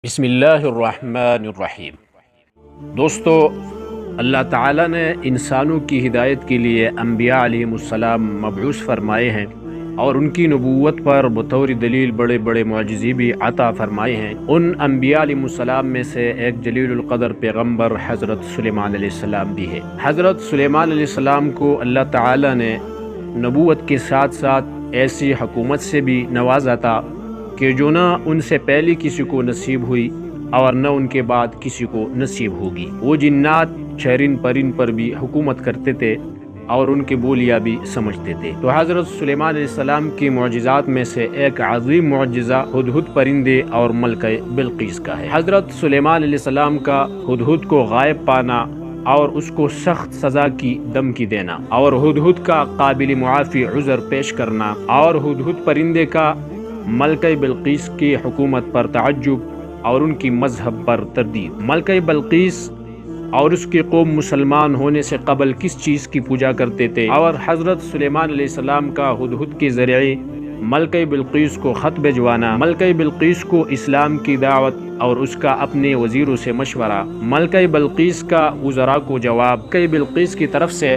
بسم اللہ الرحمن الرحیم۔ دوستو، اللہ تعالیٰ نے انسانوں کی ہدایت کے لیے انبیاء علیہم السلام مبعوث فرمائے ہیں اور ان کی نبوت پر بطور دلیل بڑے بڑے معجزے بھی عطا فرمائے ہیں۔ ان انبیاء علیہم السلام میں سے ایک جلیل القدر پیغمبر حضرت سلیمان علیہ السلام بھی ہے۔ حضرت سلیمان علیہ السلام کو اللہ تعالیٰ نے نبوت کے ساتھ ساتھ ایسی حکومت سے بھی نوازا تھا کہ جو نہ ان سے پہلے کسی کو نصیب ہوئی اور نہ ان کے بعد کسی کو نصیب ہوگی۔ وہ جنات چرند پرند پر بھی حکومت کرتے تھے اور ان کے بولیاں بھی سمجھتے تھے۔ تو حضرت سلیمان علیہ السلام کی معجزات میں سے ایک عظیم معجزہ ہدہد پرندے اور ملکہ بلقیس کا ہے۔ حضرت سلیمان علیہ السلام کا ہدہد کو غائب پانا اور اس کو سخت سزا کی دھمکی دینا اور ہدہد کا قابل معافی عذر پیش کرنا اور ہدہد پرندے کا ملکہ بلقیس کی حکومت پر تعجب اور ان کی مذہب پر تردید۔ ملکہ بلقیس اور اس کی قوم مسلمان ہونے سے قبل کس چیز کی پوجا کرتے تھے اور حضرت سلیمان علیہ السلام کا ہدہد کے ذریعے ملکہ بلقیس کو خط بھجوانا، ملکہ بلقیس کو اسلام کی دعوت اور اس کا اپنے وزیروں سے مشورہ، ملکہ بلقیس کا وزراء کو جواب، ملکہ بلقیس کی طرف سے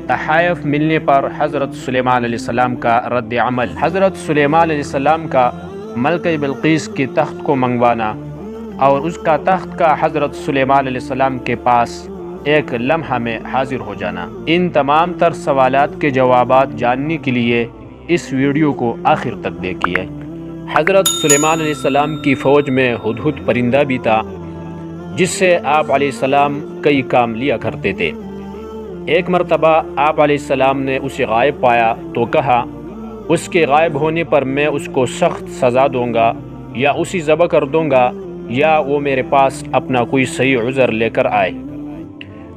تحائف ملنے پر حضرت سلیمان علیہ السلام کا رد عمل، حضرت سلیمان علیہ السلام کا ملکہ بلقیس کے تخت کو منگوانا اور اس کا تخت کا حضرت سلیمان علیہ السلام کے پاس ایک لمحہ میں حاضر ہو جانا۔ ان تمام تر سوالات کے جوابات جاننے کے لیے اس ویڈیو کو آخر تک دیکھیے۔ حضرت سلیمان علیہ السلام کی فوج میں ہدہد پرندہ بھی تھا جس سے آپ علیہ السلام کئی کام لیا کرتے تھے۔ ایک مرتبہ آپ علیہ السلام نے اسے غائب پایا تو کہا اس کے غائب ہونے پر میں اس کو سخت سزا دوں گا یا اسے ذبح کر دوں گا یا وہ میرے پاس اپنا کوئی صحیح عذر لے کر آئے۔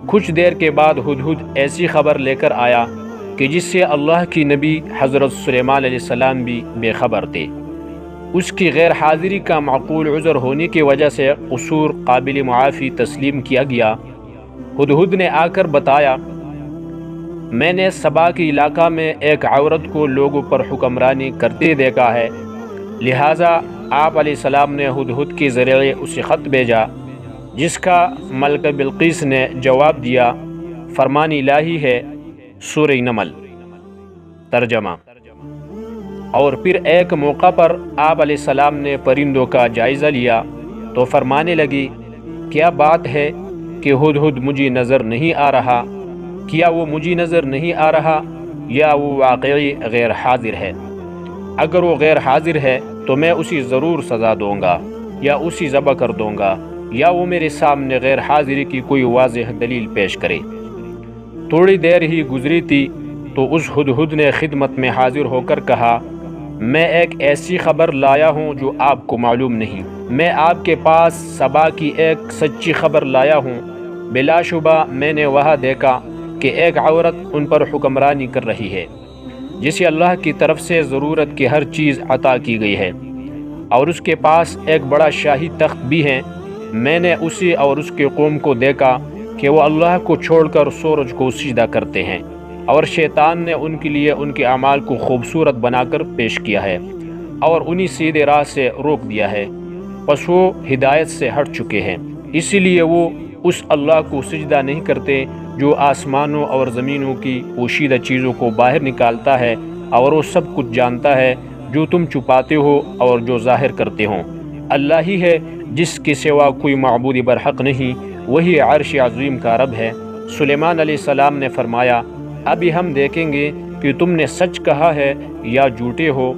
کچھ دیر کے بعد ہدہد ایسی خبر لے کر آیا کہ جس سے اللہ کی نبی حضرت سلیمان علیہ السلام بھی بے خبر تھے۔ اس کی غیر حاضری کا معقول عذر ہونے کی وجہ سے قصور قابل معافی تسلیم کیا گیا۔ ہدہد نے آ کر بتایا، میں نے سبا کے علاقہ میں ایک عورت کو لوگوں پر حکمرانی کرتے دیکھا ہے، لہٰذا آپ علیہ السلام نے ہدہد کے ذریعے اسے خط بھیجا جس کا ملکہ بلقیس نے جواب دیا، فرمان الہی ہے، سورہ نمل۔ ترجمہ۔ اور پھر ایک موقع پر آپ علیہ السلام نے پرندوں کا جائزہ لیا تو فرمانے لگی، کیا بات ہے کہ ہدہد مجھے نظر نہیں آ رہا؟ کیا وہ مجھے نظر نہیں آ رہا یا وہ واقعی غیر حاضر ہے؟ اگر وہ غیر حاضر ہے تو میں اسی ضرور سزا دوں گا یا اسی ذبح کر دوں گا یا وہ میرے سامنے غیر حاضری کی کوئی واضح دلیل پیش کرے۔ تھوڑی دیر ہی گزری تھی تو اس ہدہد نے خدمت میں حاضر ہو کر کہا، میں ایک ایسی خبر لایا ہوں جو آپ کو معلوم نہیں۔ میں آپ کے پاس سبا کی ایک سچی خبر لایا ہوں۔ بلا شبہ میں نے وہاں دیکھا کہ ایک عورت ان پر حکمرانی کر رہی ہے جسے اللہ کی طرف سے ضرورت کی ہر چیز عطا کی گئی ہے اور اس کے پاس ایک بڑا شاہی تخت بھی ہے۔ میں نے اسے اور اس کے قوم کو دیکھا کہ وہ اللہ کو چھوڑ کر سورج کو سجدہ کرتے ہیں اور شیطان نے ان کے لیے ان کے اعمال کو خوبصورت بنا کر پیش کیا ہے اور انہیں سیدھے راہ سے روک دیا ہے، پس وہ ہدایت سے ہٹ چکے ہیں، اسی لیے وہ اس اللہ کو سجدہ نہیں کرتے جو آسمانوں اور زمینوں کی پوشیدہ چیزوں کو باہر نکالتا ہے اور وہ سب کچھ جانتا ہے جو تم چھپاتے ہو اور جو ظاہر کرتے ہو۔ اللہ ہی ہے جس کے سوا کوئی معبود برحق نہیں، وہی عرش عظیم کا رب ہے۔ سلیمان علیہ السلام نے فرمایا، ابھی ہم دیکھیں گے کہ تم نے سچ کہا ہے یا جھوٹے ہو۔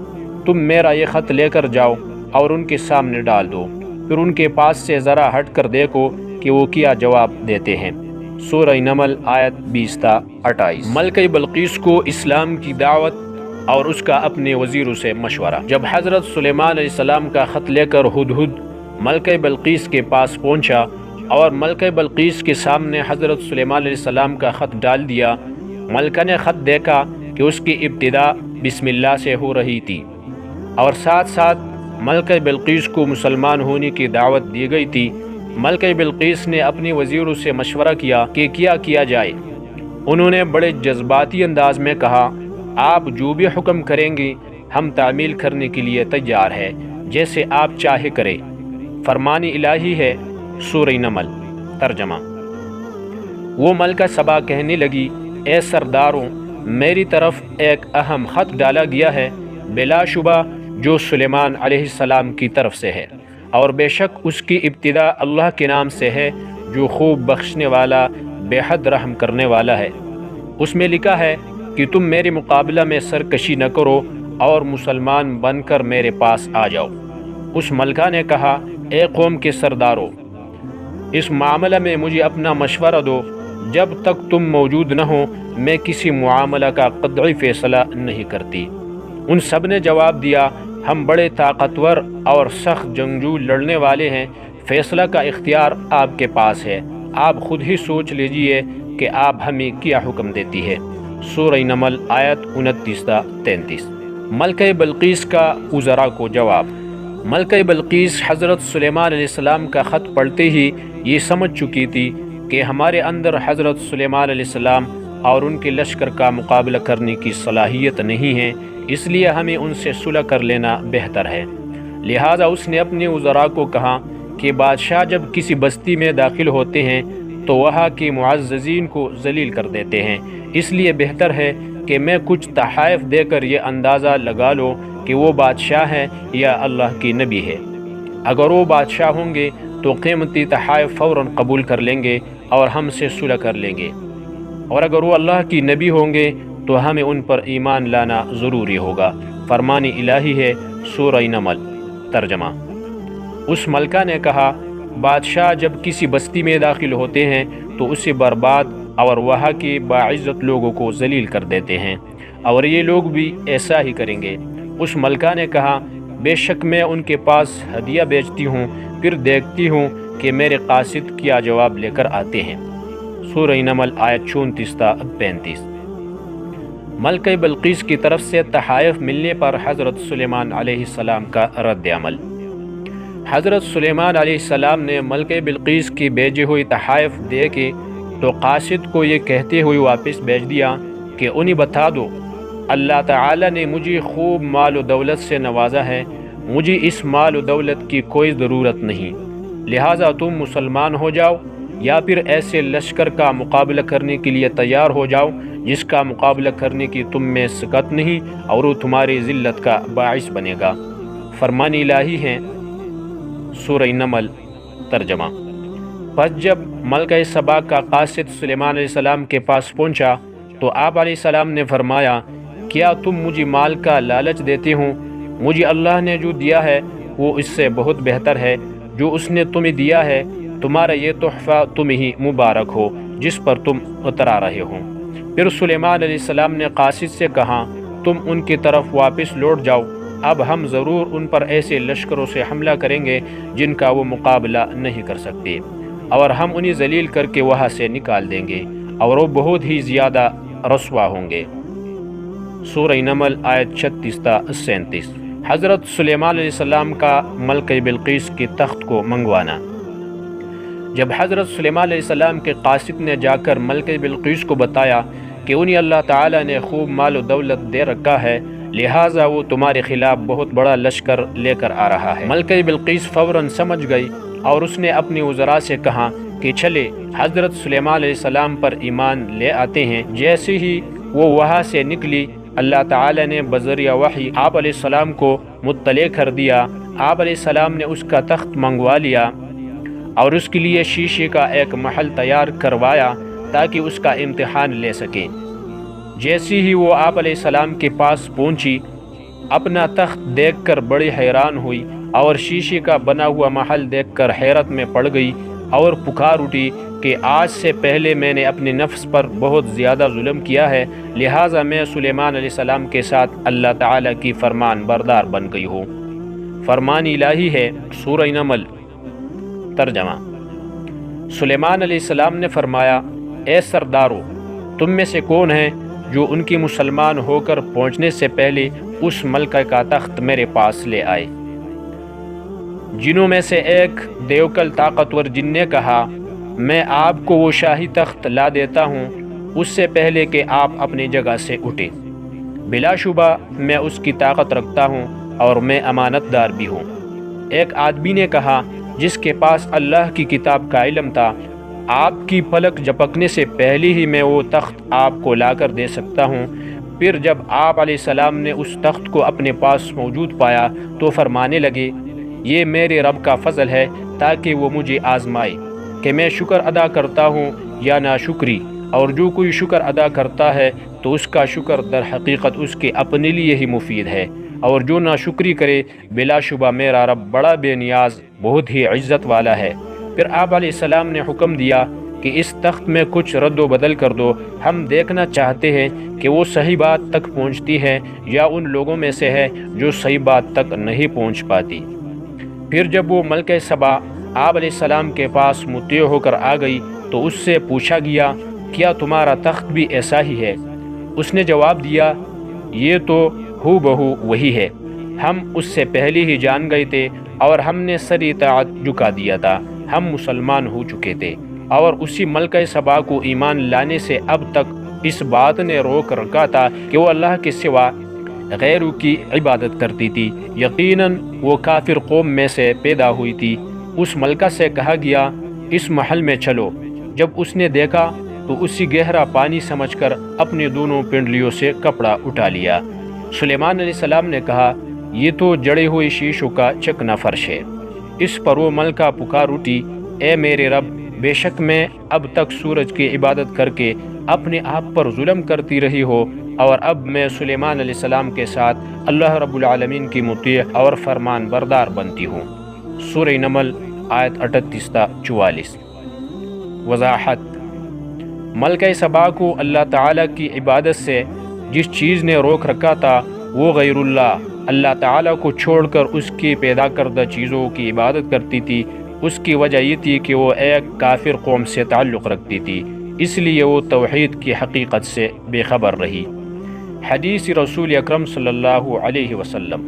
تم میرا یہ خط لے کر جاؤ اور ان کے سامنے ڈال دو، پھر ان کے پاس سے ذرا ہٹ کر دیکھو کہ وہ کیا جواب دیتے ہیں۔ سورہ نمل آیت 20 تا 28۔ ملکہ بلقیس کو اسلام کی دعوت اور اس کا اپنے وزیروں سے مشورہ۔ جب حضرت سلیمان علیہ السلام کا خط لے کر ہدہد ملکہ بلقیس کے پاس پہنچا اور ملکہ بلقیس کے سامنے حضرت سلیمان علیہ السلام کا خط ڈال دیا، ملکہ نے خط دیکھا کہ اس کی ابتدا بسم اللہ سے ہو رہی تھی اور ساتھ ساتھ ملکہ بلقیس کو مسلمان ہونے کی دعوت دی گئی تھی۔ ملکہ بلقیس نے اپنی وزیروں سے مشورہ کیا کہ کیا جائے۔ انہوں نے بڑے جذباتی انداز میں کہا، آپ جو بھی حکم کریں گے ہم تعمیل کرنے کے لیے تیار ہیں، جیسے آپ چاہے کریں۔ فرمان الہی ہے سورہ نمل۔ ترجمہ: وہ ملکہ سبا کہنے لگی، اے سرداروں، میری طرف ایک اہم خط ڈالا گیا ہے، بلا شبہ جو سلیمان علیہ السلام کی طرف سے ہے، اور بے شک اس کی ابتدا اللہ کے نام سے ہے جو خوب بخشنے والا، بے حد رحم کرنے والا ہے۔ اس میں لکھا ہے کہ تم میرے مقابلہ میں سرکشی نہ کرو اور مسلمان بن کر میرے پاس آ جاؤ۔ اس ملکہ نے کہا، اے قوم کے سردارو، اس معاملہ میں مجھے اپنا مشورہ دو، جب تک تم موجود نہ ہو میں کسی معاملہ کا قطعی فیصلہ نہیں کرتی۔ ان سب نے جواب دیا، ہم بڑے طاقتور اور سخت جنگجو لڑنے والے ہیں، فیصلہ کا اختیار آپ کے پاس ہے، آپ خود ہی سوچ لیجئے کہ آپ ہمیں کیا حکم دیتی ہے۔ سورہ نمل آیت 29 تا 33۔ ملکہ بلقیس کا وزراء کو جواب۔ ملکہ بلقیس حضرت سلیمان علیہ السلام کا خط پڑھتے ہی یہ سمجھ چکی تھی کہ ہمارے اندر حضرت سلیمان علیہ السلام اور ان کے لشکر کا مقابلہ کرنے کی صلاحیت نہیں ہے، اس لیے ہمیں ان سے صلح کر لینا بہتر ہے۔ لہٰذا اس نے اپنے وزراء کو کہا کہ بادشاہ جب کسی بستی میں داخل ہوتے ہیں تو وہاں کے معززین کو ذلیل کر دیتے ہیں، اس لیے بہتر ہے کہ میں کچھ تحائف دے کر یہ اندازہ لگا لوں کہ وہ بادشاہ ہے یا اللہ کی نبی ہے۔ اگر وہ بادشاہ ہوں گے تو قیمتی تحائف فوراً قبول کر لیں گے اور ہم سے صلح کر لیں گے، اور اگر وہ اللہ کی نبی ہوں گے تو ہمیں ان پر ایمان لانا ضروری ہوگا۔ فرمان الہی ہے سورہ نمل۔ ترجمہ: اس ملکہ نے کہا، بادشاہ جب کسی بستی میں داخل ہوتے ہیں تو اسے برباد اور وہاں کے باعزت لوگوں کو ذلیل کر دیتے ہیں، اور یہ لوگ بھی ایسا ہی کریں گے۔ اس ملکہ نے کہا، بے شک میں ان کے پاس ہدیہ بیچتی ہوں، پھر دیکھتی ہوں کہ میرے قاصد کیا جواب لے کر آتے ہیں۔ سورہ نمل آیت 34 تا 35۔ ملکہ بلقیس کی طرف سے تحائف ملنے پر حضرت سلیمان علیہ السلام کا رد عمل۔ حضرت سلیمان علیہ السلام نے ملکہ بلقیس کی بھیجے ہوئی تحائف دے کے تو قاصد کو یہ کہتے ہوئے واپس بھیج دیا کہ انہیں بتا دو، اللہ تعالی نے مجھے خوب مال و دولت سے نوازا ہے، مجھے اس مال و دولت کی کوئی ضرورت نہیں، لہٰذا تم مسلمان ہو جاؤ یا پھر ایسے لشکر کا مقابلہ کرنے کے لیے تیار ہو جاؤ جس کا مقابلہ کرنے کی تم میں سکت نہیں اور وہ تمہاری ذلت کا باعث بنے گا۔ فرمان الہی ہے سورہ نمل۔ ترجمہ: پس جب ملکہ سبا کا قاصد سلیمان علیہ السلام کے پاس پہنچا تو آپ علیہ السلام نے فرمایا، کیا تم مجھے مال کا لالچ دیتے ہو؟ مجھے اللہ نے جو دیا ہے وہ اس سے بہت بہتر ہے، جو اس نے تمہیں دیا ہے تمہارا یہ تحفہ تمہیں ہی مبارک ہو جس پر تم اترا رہے ہو۔ پھر سلیمان علیہ السلام نے قاصد سے کہا، تم ان کی طرف واپس لوٹ جاؤ، اب ہم ضرور ان پر ایسے لشکروں سے حملہ کریں گے جن کا وہ مقابلہ نہیں کر سکتے، اور ہم انہیں ذلیل کر کے وہاں سے نکال دیں گے اور وہ بہت ہی زیادہ رسوا ہوں گے۔ سورہ نمل آیت 36 تا 37۔ حضرت سلیمان علیہ السلام کا ملکہ بلقیس کے تخت کو منگوانا۔ جب حضرت سلیمان علیہ السلام کے قاصد نے جا کر ملکہ بلقیس کو بتایا کہ انہیں اللہ تعالیٰ نے خوب مال و دولت دے رکھا ہے، لہٰذا وہ تمہارے خلاف بہت بڑا لشکر لے کر آ رہا ہے، ملکہ بلقیس فوراً سمجھ گئی اور اس نے اپنی وزراء سے کہا کہ چلے حضرت سلیمان علیہ السلام پر ایمان لے آتے ہیں۔ جیسے ہی وہ وہاں سے نکلی، اللہ تعالیٰ نے بذریعہ وحی آپ علیہ السلام کو مطلع کر دیا۔ آپ علیہ السلام نے اس کا تخت منگوا لیا اور اس کے لیے شیشے کا ایک محل تیار کروایا تاکہ اس کا امتحان لے سکیں۔ جیسے ہی وہ آپ علیہ السلام کے پاس پہنچی، اپنا تخت دیکھ کر بڑی حیران ہوئی اور شیشے کا بنا ہوا محل دیکھ کر حیرت میں پڑ گئی اور پکار اٹھی کہ آج سے پہلے میں نے اپنے نفس پر بہت زیادہ ظلم کیا ہے، لہٰذا میں سلیمان علیہ السلام کے ساتھ اللہ تعالیٰ کی فرمان بردار بن گئی ہوں۔ فرمان الہی ہے سورہ نمل۔ ترجمہ: سلیمان علیہ السلام نے فرمایا، اے سردارو، تم میں سے کون ہے جو ان کی مسلمان ہو کر پہنچنے سے پہلے اس ملکہ کا تخت میرے پاس لے آئے؟ جنوں میں سے ایک دیوکل طاقتور جن نے کہا، میں آپ کو وہ شاہی تخت لا دیتا ہوں اس سے پہلے کہ آپ اپنی جگہ سے اٹھیں۔ بلا شبہ میں اس کی طاقت رکھتا ہوں اور میں امانت دار بھی ہوں۔ ایک آدمی نے کہا، جس کے پاس اللہ کی کتاب کا علم تھا، آپ کی پلک جھپکنے سے پہلے ہی میں وہ تخت آپ کو لا کر دے سکتا ہوں۔ پھر جب آپ علیہ السلام نے اس تخت کو اپنے پاس موجود پایا تو فرمانے لگے، یہ میرے رب کا فضل ہے تاکہ وہ مجھے آزمائے کہ میں شکر ادا کرتا ہوں یا ناشکری، اور جو کوئی شکر ادا کرتا ہے تو اس کا شکر در حقیقت اس کے اپنے لیے ہی مفید ہے، اور جو ناشکری کرے بلا شبہ میرا رب بڑا بے نیاز بہت ہی عزت والا ہے۔ پھر آپ علیہ السلام نے حکم دیا کہ اس تخت میں کچھ رد و بدل کر دو، ہم دیکھنا چاہتے ہیں کہ وہ صحیح بات تک پہنچتی ہے یا ان لوگوں میں سے ہے جو صحیح بات تک نہیں پہنچ پاتی۔ پھر جب وہ ملکہ سبا آپ علیہ السلام کے پاس مطیع ہو کر آ گئی تو اس سے پوچھا گیا، کیا تمہارا تخت بھی ایسا ہی ہے؟ اس نے جواب دیا، یہ تو ہو بہو وہی ہے، ہم اس سے پہلے ہی جان گئے تھے اور ہم نے سر اطاعت جھکا دیا تھا، ہم مسلمان ہو چکے تھے، اور اسی ملکہ سبا کو ایمان لانے سے اب تک اس بات نے روک رکھا تھا کہ وہ اللہ کے سوا غیروں کی عبادت کرتی تھی۔ یقیناً وہ کافر قوم میں سے پیدا ہوئی تھی۔ اس ملکہ سے کہا گیا، اس محل میں چلو۔ جب اس نے دیکھا تو اسی گہرا پانی سمجھ کر اپنی دونوں پنڈلیوں سے کپڑا اٹھا لیا۔ سلیمان علیہ السلام نے کہا، یہ تو جڑے ہوئے شیشوں کا چکنا فرش ہے۔ اس پر وہ ملکہ پکار اٹھی، اے میرے رب، بے شک میں اب تک سورج کی عبادت کر کے اپنے آپ پر ظلم کرتی رہی ہو، اور اب میں سلیمان علیہ السلام کے ساتھ اللہ رب العالمین کی مطیع اور فرمان بردار بنتی ہوں۔ سورہ نمل آیت 38 تا 44۔ وضاحت: ملکہ سبا کو اللہ تعالیٰ کی عبادت سے جس چیز نے روک رکھا تھا وہ غیر اللہ تعالیٰ کو چھوڑ کر اس کی پیدا کردہ چیزوں کی عبادت کرتی تھی۔ اس کی وجہ یہ تھی کہ وہ ایک کافر قوم سے تعلق رکھتی تھی، اس لیے وہ توحید کی حقیقت سے بے خبر رہی۔ حدیث رسول اکرم صلی اللہ علیہ وسلم: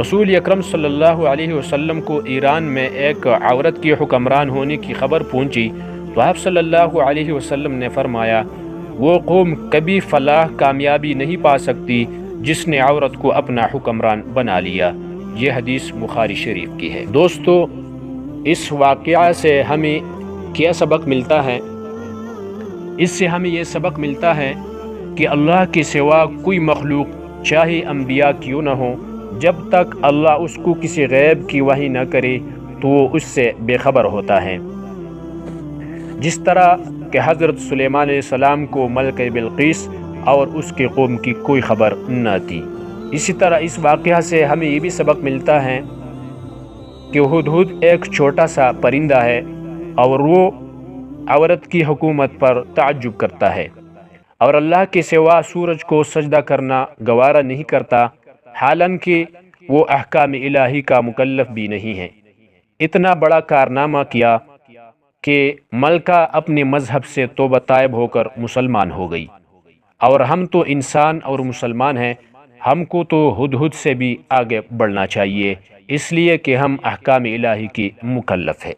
رسول اکرم صلی اللہ علیہ وسلم کو ایران میں ایک عورت کی حکمران ہونے کی خبر پہنچی تو آپ صلی اللہ علیہ وسلم نے فرمایا، وہ قوم کبھی فلاح کامیابی نہیں پا سکتی جس نے عورت کو اپنا حکمران بنا لیا۔ یہ حدیث بخاری شریف کی ہے۔ دوستو، اس واقعہ سے ہمیں کیا سبق ملتا ہے؟ اس سے ہمیں یہ سبق ملتا ہے کہ اللہ کے سوا کوئی مخلوق چاہے انبیاء کیوں نہ ہو، جب تک اللہ اس کو کسی غیب کی وحی نہ کرے تو وہ اس سے بے خبر ہوتا ہے۔ جس طرح کہ حضرت سلیمان علیہ السلام کو ملکہ بلقیس اور اس کے قوم کی کوئی خبر نہ تھی، اسی طرح اس واقعہ سے ہمیں یہ بھی سبق ملتا ہے کہ ہدہد ایک چھوٹا سا پرندہ ہے اور وہ عورت کی حکومت پر تعجب کرتا ہے اور اللہ کے سوا سورج کو سجدہ کرنا گوارا نہیں کرتا، حالانکہ وہ احکام الہی کا مکلف بھی نہیں ہے۔ اتنا بڑا کارنامہ کیا کہ ملکہ اپنے مذہب سے توبہ طائب ہو کر مسلمان ہو گئی، اور ہم تو انسان اور مسلمان ہیں، ہم کو تو ہدہد سے بھی آگے بڑھنا چاہیے، اس لیے کہ ہم احکام الہی کی مکلف ہیں۔